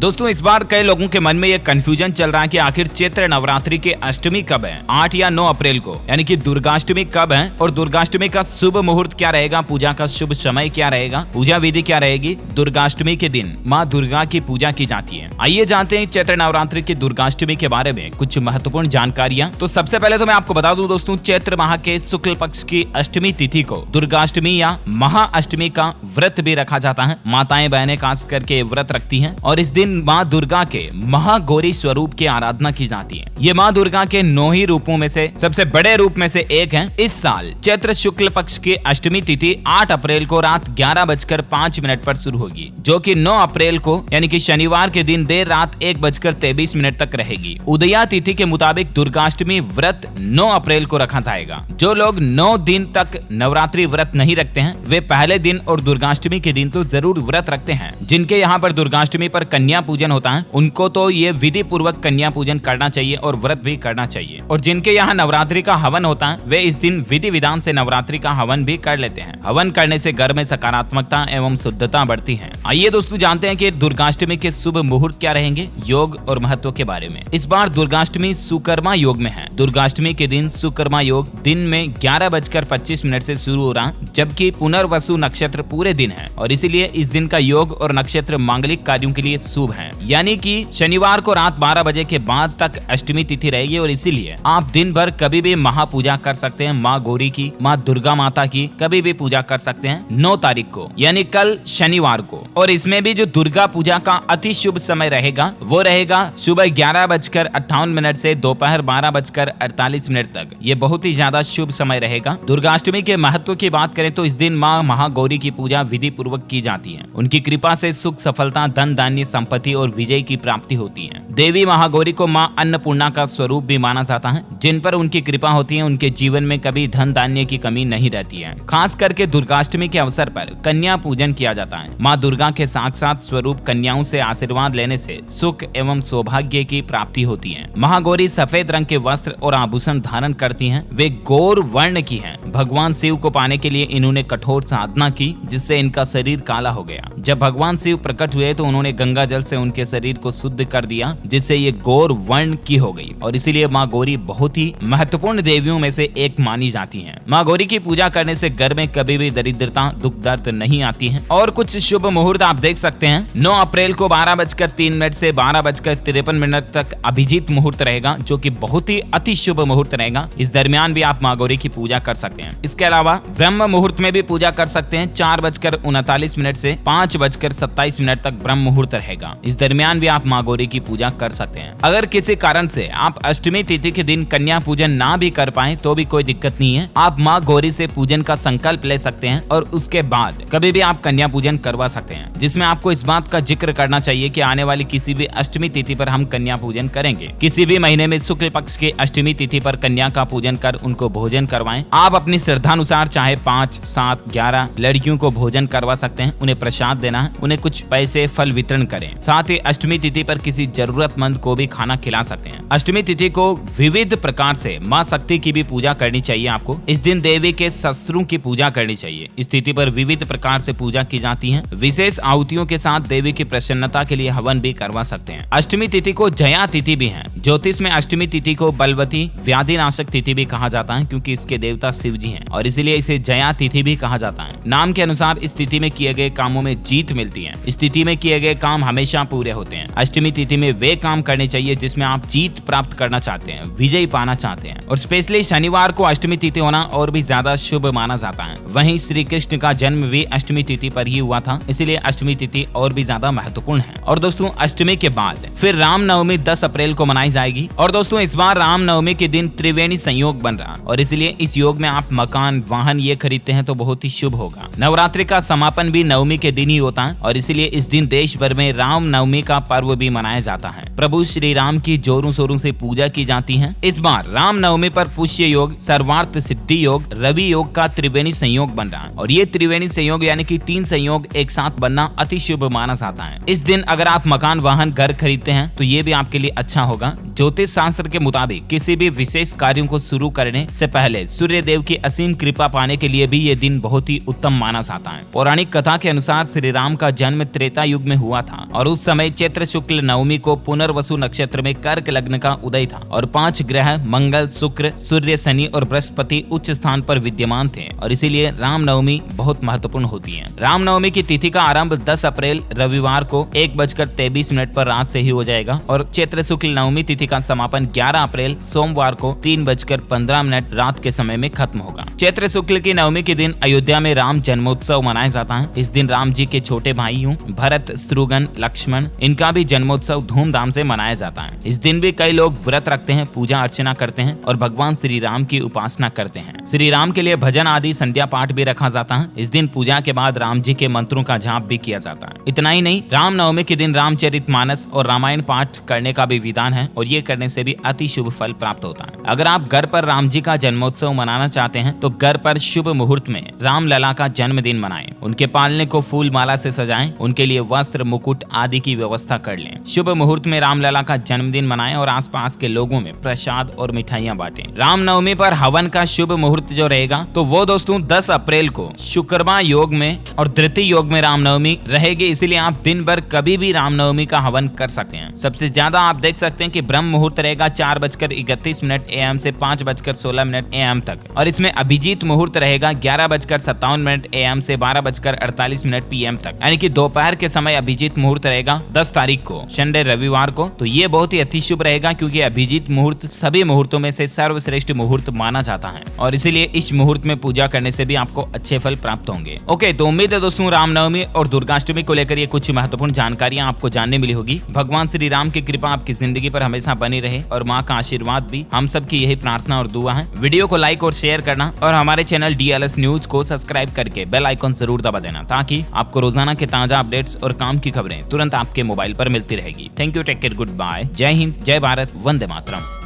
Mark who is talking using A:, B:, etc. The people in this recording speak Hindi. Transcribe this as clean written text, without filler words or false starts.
A: दोस्तों इस बार कई लोगों के मन में ये कंफ्यूजन चल रहा है कि आखिर चैत्र नवरात्रि के अष्टमी कब है, 8 या 9 अप्रैल को, यानी कि दुर्गाष्टमी कब है और दुर्गाष्टमी का शुभ मुहूर्त क्या रहेगा, पूजा का शुभ समय क्या रहेगा, पूजा विधि क्या रहेगी। दुर्गाष्टमी के दिन माँ दुर्गा की पूजा की जाती है। आइए जानते हैं चैत्र नवरात्रि की दुर्गाष्टमी के बारे में कुछ महत्वपूर्ण जानकारियाँ। तो सबसे पहले तो मैं आपको बता दूं दोस्तों, चैत्र माह के शुक्ल पक्ष की अष्टमी तिथि को दुर्गाष्टमी या महाअष्टमी का व्रत भी रखा जाता है। माताएं बहनें खास करके व्रत रखती हैं और इस दिन माँ दुर्गा के महागौरी स्वरूप की आराधना की जाती है। ये माँ दुर्गा के 9 ही रूपों में से सबसे बड़े रूप में से एक है। इस साल चैत्र शुक्ल पक्ष की अष्टमी तिथि 8 अप्रैल को रात 11:05 पर शुरू होगी, जो कि 9 अप्रैल को यानी कि शनिवार के दिन देर रात 1:23 तक रहेगी। उदया तिथि के मुताबिक दुर्गाष्टमी व्रत 9 अप्रैल को रखा जाएगा। जो लोग 9 दिन तक नवरात्रि व्रत नहीं रखते हैं वे पहले दिन और दुर्गाष्टमी के दिन तो जरूर व्रत रखते हैं। जिनके यहाँ पर दुर्गाष्टमी पर कन्या पूजन होता है उनको तो ये विधि पूर्वक कन्या पूजन करना चाहिए और व्रत भी करना चाहिए। और जिनके यहाँ नवरात्रि का हवन होता है वे इस दिन विधि विधान से नवरात्रि का हवन भी कर लेते हैं। हवन करने से घर में सकारात्मकता एवं शुद्धता बढ़ती है। आइए दोस्तों जानते हैं कि दुर्गाष्टमी के शुभ मुहूर्त क्या रहेंगे, योग और महत्व के बारे में। इस बार दुर्गाष्टमी सुकर्मा योग में है। दुर्गाष्टमी के दिन सुकर्मा योग दिन में 11:25 से शुरू हो रहा, जबकि पुनर्वसु नक्षत्र पूरे दिन है और इसीलिए इस दिन का योग और नक्षत्र मांगलिक कार्यों के लिए शुभ है। यानी कि शनिवार को रात 12 बजे के बाद तक अष्टमी तिथि रहेगी और इसीलिए आप दिन भर कभी भी महापूजा कर सकते हैं। माँ गौरी की, माँ दुर्गा माता की कभी भी पूजा कर सकते हैं 9 तारीख को, यानी कल शनिवार को। और इसमें भी जो दुर्गा पूजा का अति शुभ समय रहेगा वो रहेगा सुबह 11:58 से दोपहर 12:48 तक। ये बहुत ही ज्यादा शुभ समय रहेगा। दुर्गाष्टमी के महत्व की बात करें तो इस दिन माँ महागौरी की पूजा विधि पूर्वक की जाती है। उनकी कृपा से सुख, सफलता, धन, धान्य, संपत्ति और विजय की प्राप्ति होती है। देवी महागौरी को माँ अन्नपूर्णा का स्वरूप भी माना जाता है। जिन पर उनकी कृपा होती है उनके जीवन में कभी धन धान्य की कमी नहीं रहती है। खास करके दुर्गाष्टमी के अवसर पर कन्या पूजन किया जाता है। माँ दुर्गा के साक्षात स्वरूप कन्याओं से आशीर्वाद लेने से सुख एवं सौभाग्य की प्राप्ति होती है। महागौरी सफेद रंग के वस्त्र और आभूषण धारण करती हैं। वे गौर वर्ण की हैं। भगवान शिव को पाने के लिए इन्होंने कठोर साधना की, जिससे इनका शरीर काला हो गया। जब भगवान शिव प्रकट हुए तो उन्होंने गंगा जल से उनके शरीर को शुद्ध कर दिया, जिससे ये गौर वर्ण की हो गई और इसीलिए माँ गौरी बहुत ही महत्वपूर्ण देवियों में से एक मानी जाती हैं। माँ गौरी की पूजा करने से घर में कभी भी दरिद्रता, दुख दर्द नहीं आती है। और कुछ शुभ मुहूर्त आप देख सकते हैं। 9 अप्रैल को 12:03 से 12:53 तक अभिजीत मुहूर्त रहेगा, जो कि बहुत ही अति शुभ मुहूर्त रहेगा। इस दरमियान भी आप माँ गौरी की पूजा कर सकते हैं। इसके अलावा ब्रह्म मुहूर्त में भी पूजा कर सकते हैं। 4:39 से 5:27 तक ब्रह्म मुहूर्त रहेगा। इस दरमियान भी आप माँ गौरी की पूजा कर सकते हैं। अगर किसी कारण से आप अष्टमी तिथि के दिन कन्या पूजन ना भी कर पाए तो भी कोई दिक्कत नहीं है। आप माँ गौरी से पूजन का संकल्प ले सकते हैं और उसके बाद कभी भी आप कन्या पूजन करवा सकते हैं, जिसमें आपको इस बात का जिक्र करना चाहिए कि आने वाली किसी भी अष्टमी तिथि पर हम कन्या पूजन करेंगे। किसी भी महीने में शुक्ल पक्ष की अष्टमी तिथि पर कन्या का पूजन कर उनको भोजन करवाएं। आप अपनी श्रद्धानुसार चाहे 5, 7, 11 लड़कियों को भोजन करवा सकते हैं। उन्हें प्रसाद देना है, उन्हें कुछ पैसे फल वितरण करें। साथ ही अष्टमी तिथि पर किसी जरूरतमंद को भी खाना खिला सकते हैं। अष्टमी तिथि को विविध प्रकार से माँ शक्ति की भी पूजा करनी चाहिए। आपको इस दिन देवी के शस्त्रों की पूजा करनी चाहिए। इस तिथि पर विविध प्रकार से पूजा की जाती है। विशेष आहुतियों के साथ देवी की प्रसन्नता के लिए हवन भी करवा सकते हैं। अष्टमी तिथि को जया तिथि भी है। ज्योतिष में अष्टमी तिथि को बलवती व्याधिनाशक तिथि भी कहा जाता है, क्योंकि इसके देवता शिव जी हैं और इसीलिए इसे जया तिथि भी कहा जाता है। नाम के अनुसार इस तिथि में किए गए कामों में जीत मिलती है। इस तिथि में किए गए काम हमेशा पूरे होते हैं। अष्टमी तिथि में वे काम करने चाहिए जिसमें आप जीत प्राप्त करना चाहते हैं, विजय पाना चाहते हैं। और स्पेशली शनिवार को अष्टमी तिथि होना और भी ज्यादा शुभ माना जाता है। वहीं श्री कृष्ण का जन्म भी अष्टमी तिथि पर ही हुआ था, इसीलिए अष्टमी तिथि और भी ज्यादा महत्वपूर्ण है। और दोस्तों अष्टमी के बाद फिर रामनवमी 10 अप्रैल को मनाई जाएगी। और दोस्तों इस बार रामनवमी के दिन त्रिवेणी संयोग बन रहा और इसीलिए इस योग में आप मकान, वाहन ये खरीदते हैं तो बहुत ही शुभ होगा। नवरात्रि का समापन भी नवमी के दिन ही होता है और इसीलिए इस दिन देश भर में रामनवमी का पर्व भी मनाया जाता है। है। प्रभु श्री राम की जोरों शोरों से पूजा की जाती है। इस बार रामनवमी पर पुष्य योग, सर्वार्थ सिद्धि योग, रवि योग का त्रिवेणी संयोग बन रहा है और ये त्रिवेणी संयोग यानी कि 3 संयोग एक साथ बनना अति शुभ माना जाता है। इस दिन अगर आप मकान, वाहन, घर खरीदते हैं तो ये भी आपके लिए अच्छा होगा। ज्योतिष शास्त्र के मुताबिक किसी भी विशेष कार्यों को शुरू करने से पहले सूर्य देव की असीम कृपा पाने के लिए भी ये दिन बहुत ही उत्तम माना जाता है। पौराणिक कथा के अनुसार श्री राम का जन्म त्रेता युग में हुआ था और उस समय चैत्र शुक्ल नवमी को पुनर्वसु नक्षत्र में कर्क लग्न का उदय था और 5 ग्रह मंगल, शुक्र, सूर्य, शनि और बृहस्पति उच्च स्थान पर विद्यमान थे और इसीलिए रामनवमी बहुत महत्वपूर्ण होती है। रामनवमी की तिथि का आरंभ 10 अप्रैल रविवार को 1:23 पर रात से ही हो जाएगा और चैत्र शुक्ल नवमी तिथि का समापन 11 अप्रैल सोमवार को 3:15 रात के समय में खत्म होगा। चैत्र शुक्ल की नवमी के दिन अयोध्या में राम जन्मोत्सव मनाया जाता है। इस दिन राम जी के छोटे भाइयों भरत, शत्रुघ्न, लक्ष्मण इनका भी जन्मोत्सव धूमधाम से मनाया जाता है। इस दिन भी कई लोग व्रत रखते हैं, पूजा अर्चना करते हैं और भगवान श्री राम की उपासना करते हैं। श्री राम के लिए भजन आदि संध्या पाठ भी रखा जाता है। इस दिन पूजा के बाद राम जी के मंत्रों का जाप भी किया जाता है। इतना ही नहीं, रामनवमी के दिन रामचरितमानस और रामायण पाठ करने का भी विधान है और ये करने से भी अति शुभ फल प्राप्त होता है। अगर आप घर पर राम जी का जन्मोत्सव मनाना चाहते हैं तो घर पर शुभ मुहूर्त में राम लला का जन्मदिन मनाएं। उनके पालने को फूल माला से सजाएं, उनके लिए वस्त्र, मुकुट आदि की व्यवस्था कर लें। शुभ मुहूर्त में राम लला का जन्मदिन मनाएं और आसपास के लोगों में प्रसाद और मिठाइयां बांटें। रामनवमी पर हवन का शुभ मुहूर्त जो रहेगा तो वो दोस्तों 10 अप्रैल को शुक्रवा योग में और धृति योग में रामनवमी रहेगी, इसीलिए आप दिन भर कभी भी रामनवमी का हवन कर सकते हैं। सबसे ज्यादा आप देख सकते हैं कि ब्रह्म मुहूर्त रहेगा 4:31 AM से 5:16 AM तक और इसमें अभिजीत मुहूर्त रहेगा 11:57 AM से 12:48 PM तक, यानी कि दोपहर के समय अभिजीत मुहूर्त रहेगा 10 तारीख को संडे रविवार को। तो ये बहुत ही अति शुभ रहेगा क्योंकि अभिजीत मुहूर्त सभी मुहूर्तों में से सर्वश्रेष्ठ मुहूर्त माना जाता है और इसीलिए इस मुहूर्त में पूजा करने से भी आपको अच्छे फल प्राप्त होंगे। ओके, तो उम्मीद है दोस्तों रामनवमी और दुर्गाष्टमी को लेकर ये कुछ महत्वपूर्ण जानकारियां आपको जानने मिली होगी। भगवान श्री राम की कृपा आपकी जिंदगी पर हमेशा बनी रहे और माँ का आशीर्वाद भी, हम सब की यही प्रार्थना और दुआ है। वीडियो को लाइक और शेयर करना और हमारे चैनल DLS न्यूज को सब्सक्राइब करके बेल आइकॉन जरूर दबा देना ताकि आपको रोजाना के ताजा अपडेट्स और काम की खबरें तुरंत आपके मोबाइल पर मिलती रहेगी। Thank you, take care, good bye, जय हिंद, जय भारत, वंदे मातरम।